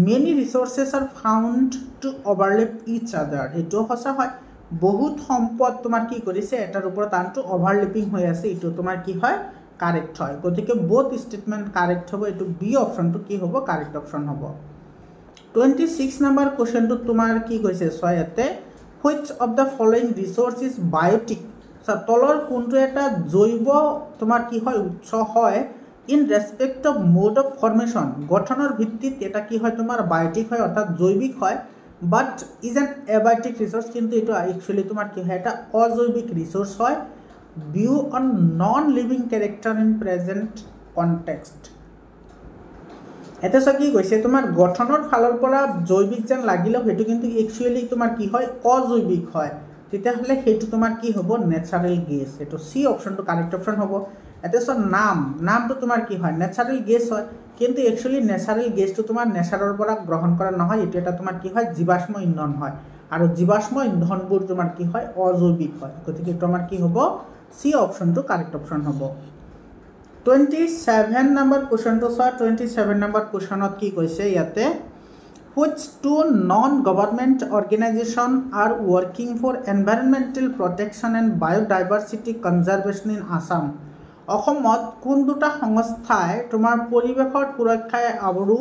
many resources are found to overlap each other এটো হসা হয় বহুত সম্পদ তোমাৰ কি কৰিছে এটাৰ ওপৰত আনটো ওভাৰল্যাপিং হৈ আছে এটো তোমাৰ কি হয় কারেক্ট হয় গতিকে both statement কারেক্ট হ'ব এটো বি অপশনটো কি হ'ব কারেক্ট অপশন হ'ব 26 নম্বৰ কোৱেশ্চনটো তোমাৰ কি কৈছে সয়াতে which of the following resource is biotic তলৰ কোনটো এটা জৈৱ তোমাৰ কি হয় উৎস হয় in respect of mode of formation গঠনৰ ভিত্তিত এটা কি হয় তোমাৰ বায়োটিক হয় অৰ্থাৎ জৈৱিক হয় বাট ইজ এন এবায়োটিক ৰিসোৰ্স কিন্তু এটা একচুয়ালি তোমাৰ কি হয় এটা অজৈৱিক ৰিসোৰ্স হয় view on non living character in present context এটা কি কৈছে তোমাৰ গঠনৰ ফালৰ পৰা জৈৱিক যেন লাগিলেও সেইটো কিন্তু একচুয়ালি তোমাৰ কি হয় অজৈৱিক হয় তেতিয়াহ'লে সেইটো তোমাৰ কি হ'ব নেচাৰেল গেছ এইটো সি অপশনটো কাৰেক্ট অপশন হ'ব এটা নামটো তোমাৰ কি হয় নেচাৰেল গেছ হয় কিন্তু একচুয়ালি নেচাৰেল গেছটো তোমাৰ নেচাৰৰ পৰা গ্ৰহণ কৰা নহয় এটো এটা তোমাৰ কি হয় জীৱাশ্ম ইন্ধন হয় আৰু জীৱাশ্ম ইন্ধনবোৰ তোমাৰ কি হয় অজৈৱিক হয় গতিকে তোমাৰ কি হ'ব সি অপশনটো কাৰেক্ট অপশন হ'ব 27 number question to sir 27 number question of ki koise yate which two non-government organization are working for environmental protection and biodiversity conservation in Assam অসমত কোন দুটা সংস্থাই তোমাৰ পৰিৱেশৰ সুৰক্ষা আৰু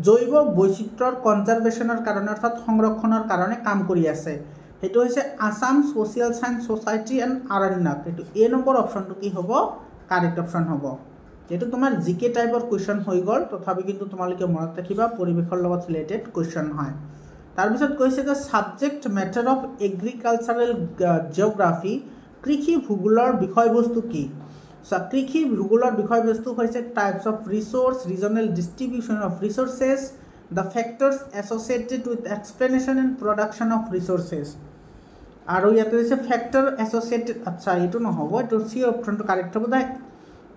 জৈৱ বৈচিত্ৰ্যৰ কনজাৰভেশ্যনৰ কাৰণে অৰ্থাৎ সংৰক্ষণৰ কাৰণে কাম কৰি আছে হেতু হৈছে Assam social science society and Aranyak এটো এ নম্বৰ অপশনটো কি হ'ব কাৰেক্ট অপশন হ'ব যেটো তোমাৰ জিকে টাইপৰ কোৱেশ্চন হৈ গল তথাপি কিন্তু তোমালোকে মনত ৰাখিবা পৰিৱেশৰ লগত ৰিলেটেড কোৱেশ্চন হয় তাৰ পিছত কৈছে যে subject matter of agricultural geography কৃষি ভূগোলৰ বিষয়বস্তু কি কৃষি ভূগোলৰ বিষয়বস্তু হৈছে types of resource regional distribution of resources the factors associated with explanation and production of resources আৰু ইয়াতে হৈছে ফ্যাক্টৰ এসোসিয়েটেড আচ্ছা এটো নহব এটো সি অপশনটো কারেক্ট হ'ব দা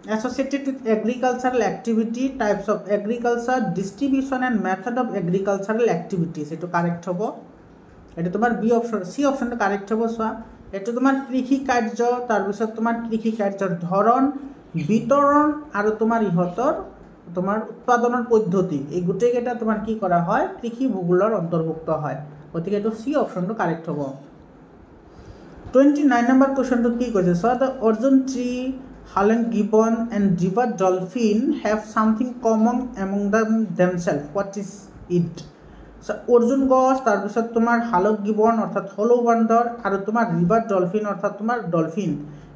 associated with agricultural activity types of agriculture distribution and method of agricultural activities eto correct hobo eto tomar b option c option to correct hobo soa eto tomar krishi karjo tar bisot tomar krishi karjor dharon bitoron aru tomar ihotor tomar utpadonor poddhoti ei gute eta tomar ki kora hoy krishi bhugolor অন্তর্ভুক্ত হয় গতিকে eto c option to correct hobo 29 number question to ki koise so the Arjun tree Harlan gibbon and river dolphin have something common among themselves. What is it? So, Arjun গছ তাৰপিছত তোমাৰ হালক gibbon অৰ্থাৎ হলো বান্দৰ আৰু তোমাৰ river dolphin অৰ্থাৎ তোমাৰ ডলফিন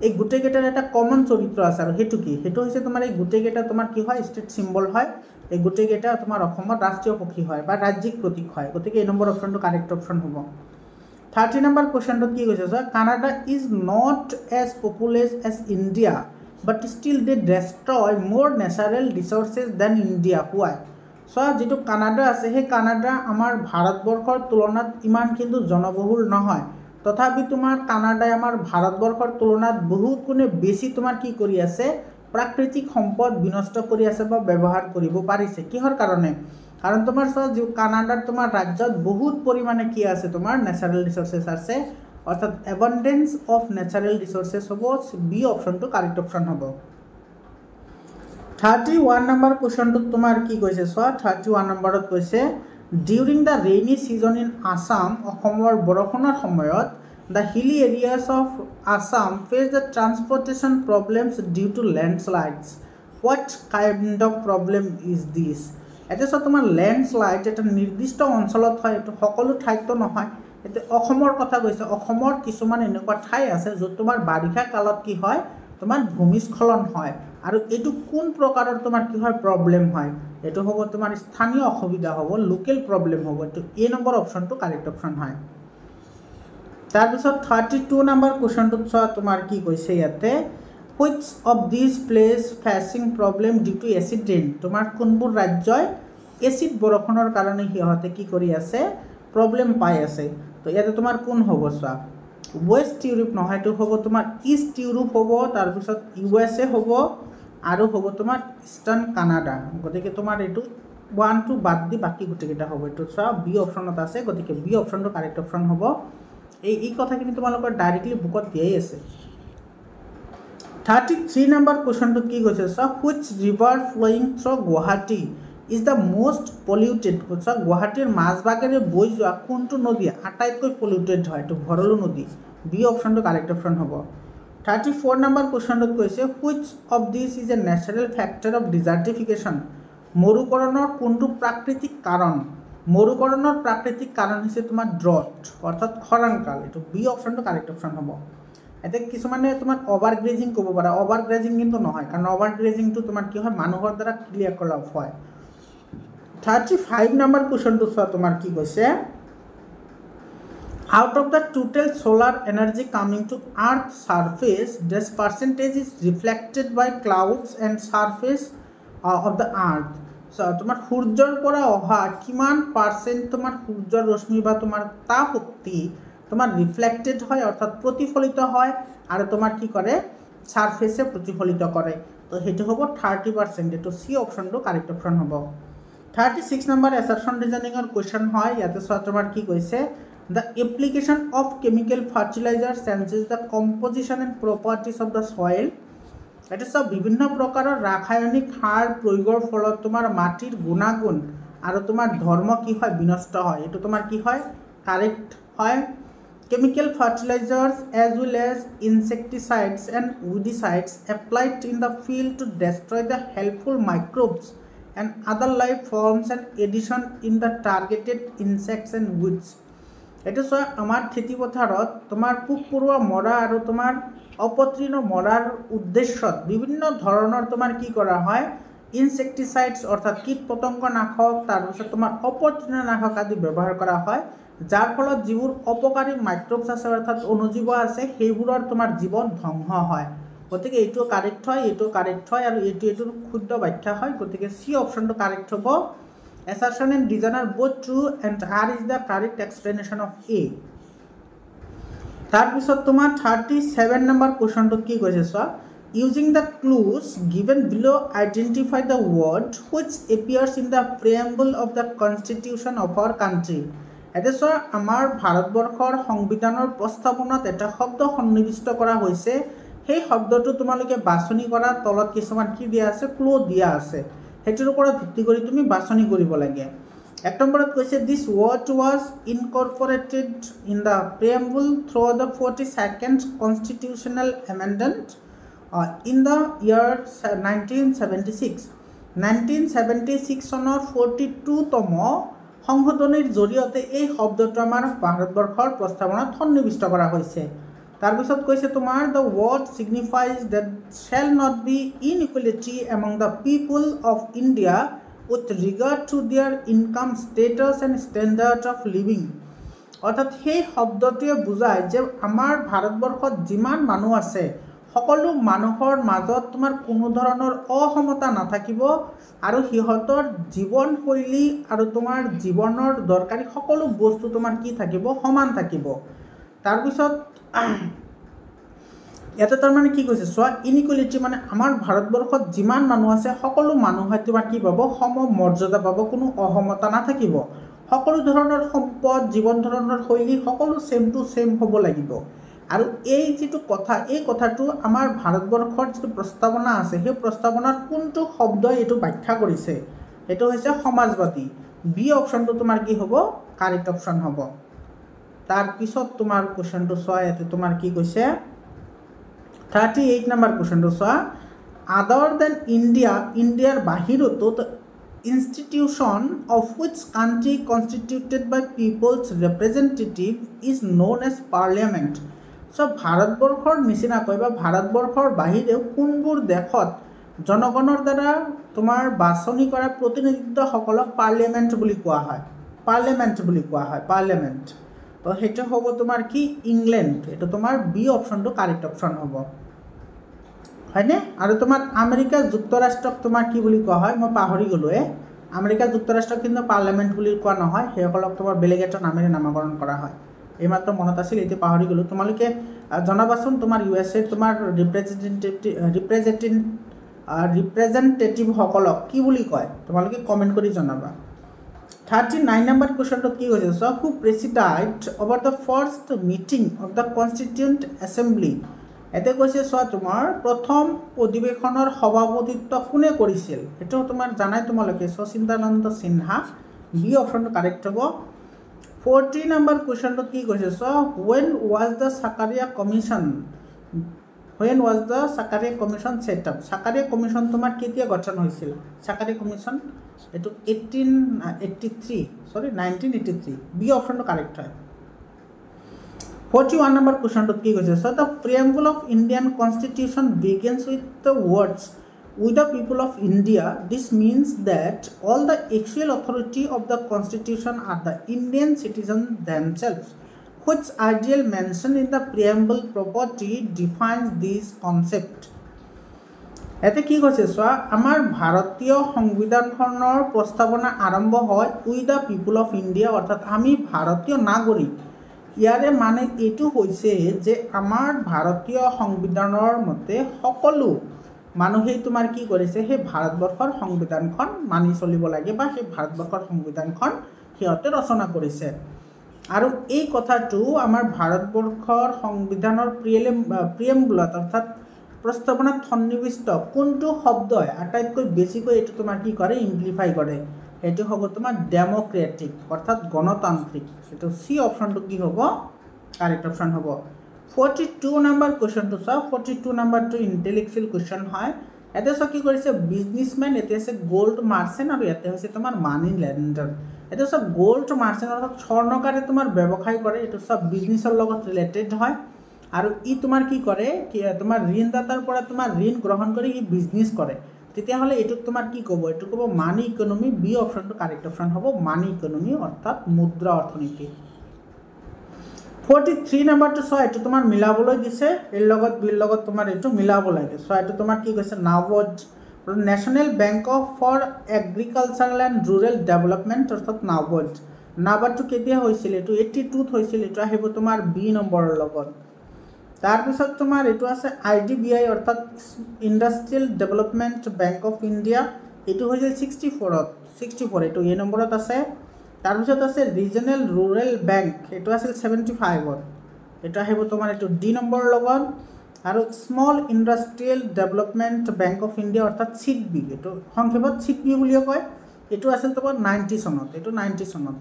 এই গুটে কেটাৰ এটা কমন চৰিত্ৰ আছে আৰু হেতু কি হেতু হৈছে তোমাৰ এই গুটে কেটা তোমাৰ কি হয় ষ্টেট সিম্বল হয় এই গুটে কেটা তোমাৰ অসমত ৰাষ্ট্ৰীয় পক্ষী হয় বা ৰাজ্যিক প্ৰতীক হয় গতিকে এই নম্বৰ অপশনটো কাৰেক্ট অপশন হ'ব 30 নম্বৰ কোৱেশ্চনটো কি কৈছে so Canada is not as populous as India but still they destroy more natural resources than India. Why? So, যেটো কানাডা আছে হে কানাডা আমাৰ ভাৰতবৰ্ষৰ তুলনাত ইমান কিন্তু জনবহুল নহয় তথাপি তোমাৰ কানাডাই আমাৰ ভাৰতবৰ্ষৰ তুলনাত বহুত গুণে বেছি তোমাৰ কি কৰি আছে প্ৰাকৃতিক সম্পদ বিনষ্ট কৰি আছে বা ব্যৱহাৰ কৰিব পাৰিছে কিহৰ কাৰণে কাৰণ তোমাৰ যে কানাডাৰ তোমাৰ ৰাজ্যত বহুত পৰিমাণে কি আছে তোমাৰ ন্যাচাৰাল ৰিসোৰ্সেস আছে অর্থাৎ অ্যাবান্ডেন্স অফ ন্যাচারাল রিসোর্সেস হবো বি অপশনটো কারেক্ট অপশন হবো 31 নাম্বার কোশ্চনটো তোমার কি কৈছে সো 31 নম্বৰত কৈছে during the rainy season in Assam অসমৰ বৰষুণৰ সময়ত the hilly areas of Assam face the transportation problems due to landslides what kind of problem is this এটা সো তোমাৰ ল্যান্ডস্লাইড এটা নিৰ্দিষ্ট অঞ্চলত হয় এটা সকলো ঠাইত নহয় এতে অসমৰ কথা কৈছে অসমৰ কিছুমান এনেকুৱা ঠাই আছে য'ত তোমাৰ বাৰিষা কালত কি হয় তোমাৰ ভূমিস্খলন হয় আৰু এটো কোন প্ৰকাৰৰ তোমাৰ কি হয় প্ৰবলেম হয় এটো হ'ব তোমাৰ স্থানীয় অসুবিধা হ'ব লোকেল প্ৰবলেম হ'ব এটো এ নম্বৰ অপশনটো কাৰেক্ট অপশন হয় তাৰ পিছত 32 নম্বৰ কোৱেশ্চনটো চোৱা তোমাৰ কি কৈছে ইয়াতে which of these place facing problem due to acid rain তোমাৰ কোনবোৰ ৰাজ্যই এসিড বৰষুণৰ কাৰণে হিহতে কি কৰি আছে প্ৰবলেম পাই আছে তো ইয়াতে তোমাৰ কোন হ'ব সা ওয়েস্ট ইউৰোপ নহয় তো হ'ব তোমাৰ ইষ্ট ইউৰোপ হ'ব তাৰ পিছত ইউএসএ হ'ব আৰু হ'ব তোমাৰ ইষ্টাৰ্ণ কানাডা গতিকে তোমাৰ এটো 1 2 বাদ দি বাকি গুটে কেটা হ'ব এটো সা বি অপশনত আছে গতিকে বি অপশনটো কাৰেক্ট অপশন হ'ব এই কথাখিনি তোমালোকৰ ডাইৰেক্টলি বুকত দিয়াই আছে 33 নম্বৰ কোৱেশ্চনটো কি কৈছে so which river flowing through Guwahati is the most polluted কোছা গুৱাহাটীৰ মাজভাগেৰে বৈ যোৱা কোনটো নদী আটাইতকৈ পলিউটেড হয় তো ভৰলু নদী বি অপশনটো কাৰেক্ট অপশন হ'ব 34 নম্বৰ কোৱেশ্চনটো কৈছে which of these is a natural factor of desertification মৰুকৰণৰ কোনটো প্ৰাকৃতিক কাৰণ মৰুকৰণৰ প্ৰাকৃতিক কাৰণ হৈছে তোমাৰ ড্ৰট অৰ্থাৎ খৰাংকাল। এইটো বি অপশ্যনটো কাৰেক্ট অপশ্যন হ'ব। এতিয়া কিছুমানে তোমাৰ অভাৰ গ্ৰেজিং ক'ব পাৰা, অভাৰ গ্ৰেজিং কিন্তু নহয়, কাৰণ অভাৰ গ্ৰেজিংটো তোমাৰ কি হয় মানুহৰ দ্বাৰা ক্ৰিয়াকলাপ হয়। 35 নম্বৰ কুৱেশ্যনটো চোৱা তোমাৰ কি কৈছে, out of the total solar energy coming to earth surface this percentage is reflected by clouds and surface of the earth। so তোমার সূৰ্যৰ পৰা অহা কিমান পাৰ্সেন্ট তোমাৰ সূৰ্যৰ ৰশ্মি বা তোমাৰ তাপ শক্তি তোমাৰ ৰিফ্লেক্টেড হয় অৰ্থাৎ প্ৰতিফলিত হয় আৰু তোমার কি করে সারফেসে প্রতিফলিত করে। তো সেইটো হ'ব 30%। এইটো সি অপশনটো কারেক্ট অপশন হ'ব। 36 নম্বৰ এসাৰশন ৰিজনিংৰ কোয়েশ্চন হয়। ইয়াতে চোৱা তোমাৰ কি কৈছে, the application of chemical fertilizer changes the composition and properties of the soil। এটা সব বিভিন্ন প্রকারের রাসায়নিক সার প্রয়োগের ফলত তোমার মাটির গুণাগুণ আর তোমার ধর্ম কি হয় বিনষ্ট হয়। এটা তোমার কি হয় কারেক্ট হয়। chemical fertilizers as well as insecticides and weedicides applied in the field to destroy the helpful microbes and other life forms and addition in the targeted insects and weeds। এটা চোৱা আমাৰ খেতি পথাৰত তোমাৰ পোক পৰুৱা মৰা আৰু তোমাৰ অপতৃণ মৰাৰ উদ্দেশ্যত বিভিন্ন ধৰণৰ তোমাৰ কি কৰা হয় ইনসেক্টিসাইডস অৰ্থাৎ কীট পতংগ নাশক, তাৰপিছত তোমাৰ অপতৃণ নাশক আদি ব্যৱহাৰ কৰা হয়, যাৰ ফলত যিবোৰ অপকাৰী মাইক্ৰবছ আছে অৰ্থাৎ অণুজীৱ আছে সেইবোৰৰ তোমাৰ জীৱন ধ্বংস হয়। গতিকে এইটো কাৰেক্ট হয়, এইটো কাৰেক্ট হয় আৰু এইটোৰ শুদ্ধ ব্যাখ্যা হয়। গতিকে সি অপশ্যনটো কাৰেক্ট হ'ব। assertion and reason are both true and R is the correct explanation of A। তাৰপিছত তোমাৰ 37 নম্বৰ কোৱেশ্চনটো কি কৈছে চোৱা, using the clues given below identify the word which appears in the preamble of the constitution of our country। এতিয়া চোৱা আমাৰ ভাৰতবৰ্ষৰ সংবিধানৰ প্ৰস্তাৱনাত এটা শব্দ সন্নিৱিষ্ট কৰা হৈছে, সেই শব্দটো তোমালোকে বাছনি কৰা তলত কিছুমান কি দিয়া আছে ক্লু দিয়া আছে, সেইটোৰ ওপৰত ভিত্তি কৰি তুমি বাছনি কৰিব লাগে। এক নম্বৰত কৈছে this word was incorporated in the preamble through the 42nd constitutional amendment in the year 1976। 1976 চনৰ 42তম সংশোধনীৰ জৰিয়তে এই শব্দটো আমাৰ ভাৰতবৰ্ষৰ প্ৰস্তাৱনাত সন্নিৱিষ্ট কৰা হৈছে। তাৰপিছত কৈছে তোমাৰ the word signifies that shall not be inequality among the people of India with regard to their income status and standard of living। অৰ্থাৎ সেই শব্দটোৱে বুজায় যে আমাৰ ভাৰতবৰ্ষত যিমান মানুহ আছে সকলো মানুহৰ মাজত তোমাৰ কোনো ধৰণৰ অসমতা নাথাকিব আৰু সিহঁতৰ জীৱনশৈলী আৰু তোমাৰ জীৱনৰ দৰকাৰী সকলো বস্তু তোমাৰ কি থাকিব সমান থাকিব। তাৰপিছত ইয়াতে তাৰমানে কি কৈছে চোৱা ইনইকুৱেলিটি মানে আমাৰ ভাৰতবৰ্ষত যিমান মানুহ আছে সকলো মানুহে তোমাৰ কি পাব সম মৰ্যাদা পাব, কোনো অসমতা নাথাকিব, সকলো ধৰণৰ সম্পদ জীৱন ধৰণৰ শৈলী সকলো সেম টু সেম হ'ব লাগিব। আৰু এই যিটো কথা এই কথাটো আমাৰ ভাৰতবৰ্ষৰ যিটো প্ৰস্তাৱনা আছে সেই প্ৰস্তাৱনাৰ কোনটো শব্দই এইটো ব্যাখ্যা কৰিছে, এইটো হৈছে সমাজবাদী। বি অপশ্যনটো তোমাৰ কি হ'ব কাৰেক্ট অপশ্যন হ'ব। তাৰপিছত তোমাৰ কুৱেশ্যনটো চোৱা, ইয়াতে তোমাৰ কি কৈছে 38 নম্বৰ কুৱেশ্যনটো চোৱা, আদাৰ দেন ইণ্ডিয়া ইণ্ডিয়াৰ বাহিৰতো institution of which country constituted by people's representative is known as parliament। so ভাৰতবৰ্ষৰ নিচিনাকৈ বা ভাৰতবৰ্ষৰ বাহিৰেও কোনবোৰ দেশত জনগণৰ দ্বাৰা তোমাৰ বাছনি কৰা প্ৰতিনিধিত্বসকলক পাৰ্লিয়ামেণ্ট বুলি কোৱা হয়, পাৰ্লিয়ামেণ্ট বুলি কোৱা হয়, পাৰ্লিয়ামেণ্ট। তো সেইটো হ'ব তোমাৰ কি ইংলেণ্ড। এইটো তোমাৰ বি অপশ্যনটো কাৰেক্ট অপশ্যন হ'ব, হয়নে? আৰু তোমাৰ আমেৰিকা যুক্তৰাষ্ট্ৰক তোমাৰ কি বুলি কোৱা হয় মই পাহৰি গ'লোৱে। আমেৰিকা যুক্তৰাষ্ট্ৰক কিন্তু পাৰ্লিয়ামেণ্ট বুলি কোৱা নহয়, সেইসকলক তোমাৰ বেলেগ এটা নামেৰে নামকৰণ কৰা হয়। এইমাত্ৰ মনত আছিল, এতিয়া পাহৰি গ'লোঁ। তোমালোকে জনাবাচোন তোমাৰ USA তোমাৰ ৰিপ্ৰেজেণ্টেটিভসকলক কি বুলি কয়, তোমালোকে কমেণ্ট কৰি জনাবা। 39 নম্বৰ কুৱেশ্যনটোত কি কৈছে চোৱা, who presided over the first meeting of the constituent assembly. এতিয়া কৈছে চোৱা তোমাৰ প্ৰথম অধিৱেশনৰ সভাপতিত্ব কোনে কৰিছিল, সেইটো তোমাৰ জানাই তোমালোকে শচীন্দ্ৰানন্দ সিনহা। বি অপশ্যনটো কাৰেক্ট হ'ব। 40 নম্বৰ কুৱেশ্যনটোত কি কৈছে চোৱা, when was the Sarkaria commission When was the Sakaria Commission set up? Sakaria Commission তোমার কেতিয়া গঠন হয়েছিল? Sakaria Commission এটো 1983 বি অপশনটো কারেক্ট হয়। 41 number question to কি কৈছে? So the preamble of Indian Constitution begins with the words with the people of India. This means that all the actual authority of the Constitution are the Indian citizens themselves. Which ideal mentioned in the preamble property defines this concept? এতে কি কৈছে? So আমাৰ ভাৰতীয় সংবিধানখনৰ প্ৰস্তাৱনা আৰম্ভ হয় with the people of India, অৰ্থাৎ আমি ভাৰতীয় নাগৰিক। ইয়াৰে মানে এইটো হৈছে যে আমাৰ ভাৰতীয় সংবিধানৰ মতে সকলো মানুহেই তোমাৰ কি কৰিছে, সেই ভাৰতবৰ্ষৰ সংবিধানখন মানি চলিব লাগে বা সেই ভাৰতবৰ্ষৰ সংবিধানখন সিহঁতে ৰচনা কৰিছে। আৰু এই কথাটো আমাৰ ভাৰতবৰ্ষৰ সংবিধানৰ প্ৰিয়েম্বুলত অৰ্থাৎ প্ৰস্তাৱনাত সন্নিৱিষ্ট কোনটো শব্দই আটাইতকৈ বেছিকৈ এইটো তোমাৰ কি কৰে, ইমপ্লিফাই কৰে? এইটো হ'ব তোমাৰ ডেমক্ৰেটিক অৰ্থাৎ গণতান্ত্ৰিক। এইটো সি অপশনটো কি হ'ব, কাৰেক্ট অপশন হ'ব। 42 নাম্বাৰ কোৱেশ্চনটো চাও। 42 নাম্বাৰটো ইন্টেলেকচুৱেল কোৱেশ্চন হয়। এতে সব কি কৰিছে, বিজনেসম্যান, এতে আছে গোল্ড মাৰ্চেন্ট আৰু এতে হৈছে তোমাৰ মানি লেন্ডাৰ। এতে সব গোল্ড মাৰ্চেন্ট অৰ্থাৎ স্বৰ্ণকাৰে তোমাৰ ব্যৱসায় কৰে, এইটো সব বিজনেসৰ লগত ৰিলেটেড হয়। আৰু ই তোমাৰ কি কৰে, তোমাৰ ঋণদাতাৰ পৰা তোমাৰ ঋণ গ্ৰহণ কৰি ই বিজনেস কৰে। তেতিয়াহ'লে এইটো তোমাৰ কি ক'ব, এইটো ক'ব মানি ইকনমি। বি অপশনটো কারেক্ট অপশন হ'ব মানি ইকনমি অৰ্থাৎ মুদ্ৰা অৰ্থনীতি। 43 নাম্বাৰটো চোৱা, এইটো তোমাৰ মিলাবলৈ দিছে, এৰ লগত বিৰ লগত তোমাৰ এইটো মিলাব লাগে। চোৱা এইটো তোমাৰ কি কৈছে, NABARD National Bank for Agricultural and Rural Development অৰ্থাৎ নাবাৰ্ড। নাবাৰ্ডটো কেতিয়া হৈছিল, এইটো 82ত হৈছিল। এইটো আহিব তোমাৰ বি নম্বৰৰ লগত। তাৰপিছত তোমাৰ এইটো আছে IDBI অৰ্থাৎ industrial development bank of India, এইটো হৈছিল 64 এইটো এ নম্বৰত আছে। তাৰপিছত আছে ৰিজনেল ৰুৰেল বেংক, এইটো আছিল 75ত, এইটো আহিব তোমাৰ এইটো ডি নম্বৰৰ লগত। আৰু small industrial development bank of India অৰ্থাৎ SIDB, এইটো সংক্ষেপত SIDB বুলিও কয়, এইটো আছিল তোমাৰ 90 চনত, এইটো 90 চনত,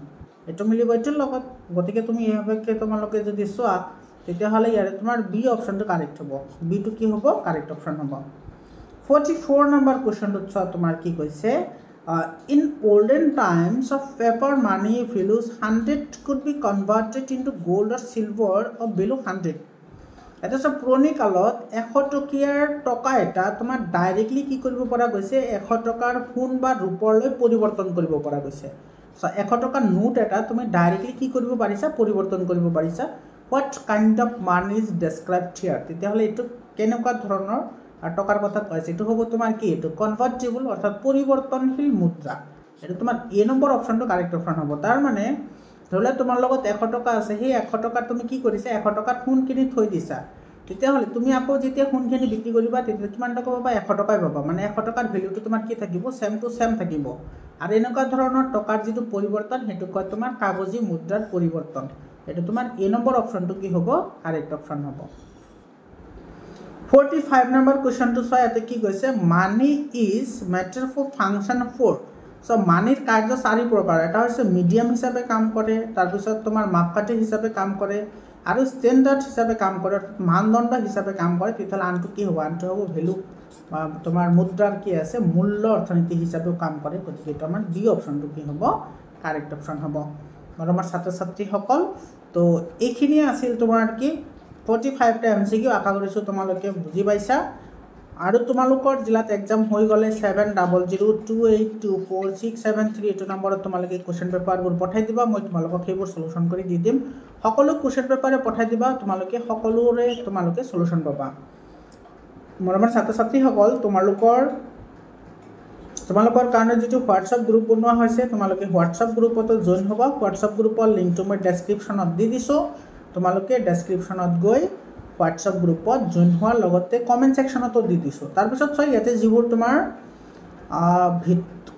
এইটো মিলিব এইটোৰ লগত। গতিকে তুমি এইভাবে তোমালোকে যদি চোৱা তেতিয়াহ'লে ইয়াৰে তোমাৰ বি অপশনটো কাৰেক্ট হ'ব। বিটো কি হ'ব, কাৰেক্ট অপশন হ'ব। 44 নম্বৰ কোৱেশ্চনটোত চোৱা তোমাৰ কি কৈছে, in olden times of paper money values 100 could be converted into gold or silver of value 100। এটা সব পুৰণি কালত 100 টকীয়াৰ টকা এটা তোমাৰ ডাইৰেক্টলি কি কৰিব পৰা গৈছে, 100 টকাৰ সোণ বা ৰূপলৈ পৰিৱৰ্তন কৰিব পৰা গৈছে। সো 100 টকাৰ নোট এটা তুমি ডাইৰেক্টলি কি কৰিব পাৰিছা, পৰিৱৰ্তন কৰিব পাৰিছা। What kind of money is described here? তেতিয়াহ'লে এইটো কেনেকুৱা ধৰণৰ টকাৰ কথা কৈছে, এইটো হ'ব তোমাৰ কি, এইটো কনভাৰ্টেবল অৰ্থাৎ পৰিৱৰ্তনশীল মুদ্ৰা। এইটো তোমাৰ এ নম্বৰ অপশনটো কাৰেক্ট অপশন হ'ব। তাৰ মানে ধৰি লোৱা তোমাৰ লগত 100 টকা আছে, সেই 100 টকা তুমি কি কৰিছা, 100 টকাৰ সোণ কিনি থৈ দিছা। তেতিয়াহ'লে তুমি আকৌ যেতিয়া সোণখিনি বিক্ৰী কৰিবা তেতিয়া কিমান টকা পাবা, 100 টকাই পাবা। মানে 100 টকাৰ ভেলুটো তোমাৰ কি থাকিব, ছেম টু ছেম থাকিব। আৰু এনেকুৱা ধৰণৰ টকাৰ যিটো পৰিৱৰ্তন সেইটো কয় তোমাৰ কাগজী মুদ্ৰাৰ পৰিৱৰ্তন। এইটো তোমাৰ এ নম্বৰ অপশনটো কি হ'ব, কাৰেক্ট অপশন হ'ব। 45 নম্বৰ কোৱেশ্চনটো চোৱা, ইয়াতে কি কৈছে, money is matter for function for. So মানিৰ কাৰ্য 4 প্ৰকাৰ। এটা হৈছে মিডিয়াম হিচাপে কাম কৰে, তাৰপিছত তোমাৰ মাপকাঠি হিচাপে কাম কৰে, আৰু ষ্টেণ্ডাৰ্ড হিচাপে কাম কৰে অৰ্থাৎ মানদণ্ড হিচাপে কাম কৰে। তেতিয়াহ'লে আনটো কি হ'ব, আনটো হ'ব ভেলু তোমাৰ মুদ্ৰাৰ কি আছে, মূল্য অৰ্থনীতি হিচাপেও কাম কৰে। গতিকে এইটো আমাৰ বি অপশনটো কি হ'ব, কাৰেক্ট অপশন হ'ব। আৰু আমাৰ ছাত্ৰ ছাত্ৰীসকল, তো এইখিনিয়ে আছিল তোমাৰ কি 45টা MCQ। আশা কৰিছোঁ তোমালোকে বুজি পাইছা। আৰু তোমালোকৰ জিলাত এক্সাম হৈ গ'লে 7002824673 এইটো নম্বৰত তোমালোকে কুৱেশ্যন পেপাৰবোৰ পঠাই দিবা, মই তোমালোকক সেইবোৰ সলিউশ্যন কৰি দি দিম। সকলো কুৱেশ্যন পেপাৰে পঠাই দিবা, তোমালোকে সকলোৰে তোমালোকে সলিউশ্যন পাবা। মোৰ আমাৰ ছাত্ৰ ছাত্ৰীসকল, তোমালোকৰ কাৰণে যিটো হোৱাটছআপ গ্ৰুপ বনোৱা হৈছে, তোমালোকে হোৱাটছআপ গ্ৰুপতো জইন হ'বা। হোৱাটছআপ গ্ৰুপৰ লিংকটো মই ডেছক্ৰিপশ্যনত দি দিছোঁ। তোমালোকে ডেছক্ৰিপশ্যনত গৈ হোৱাটছআপ গ্ৰুপত জইন হোৱাৰ লগতে কমেণ্ট ছেকশ্যনতো দি দিছোঁ। তাৰপিছত চোৱা, ইয়াতে যিবোৰ তোমাৰ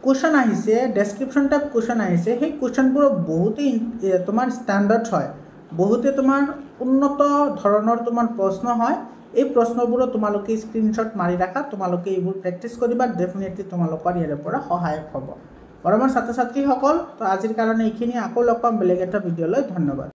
কুৱেশ্যন আহিছে, ডেছক্ৰিপশ্যন টাইপ কুৱেশ্যন আহিছে, সেই কুৱেশ্যনবোৰ বহুতেই তোমাৰ ষ্টেণ্ডাৰ্ড হয়, বহুতে তোমাৰ উন্নত ধৰণৰ তোমাৰ প্ৰশ্ন হয়। এই প্ৰশ্নবোৰো তোমালোকে স্ক্ৰীনশ্বট মাৰি ৰাখা, তোমালোকে এইবোৰ প্ৰেক্টিছ কৰিবা, ডেফিনেটলি তোমালোকৰ ইয়াৰে পৰা সহায়ক হ'ব। আৰু আমাৰ ছাত্ৰ ছাত্ৰীসকল, তো আজিৰ কাৰণে এইখিনি, আকৌ লগ পাম বেলেগ এটা ভিডিঅ'লৈ। ধন্যবাদ।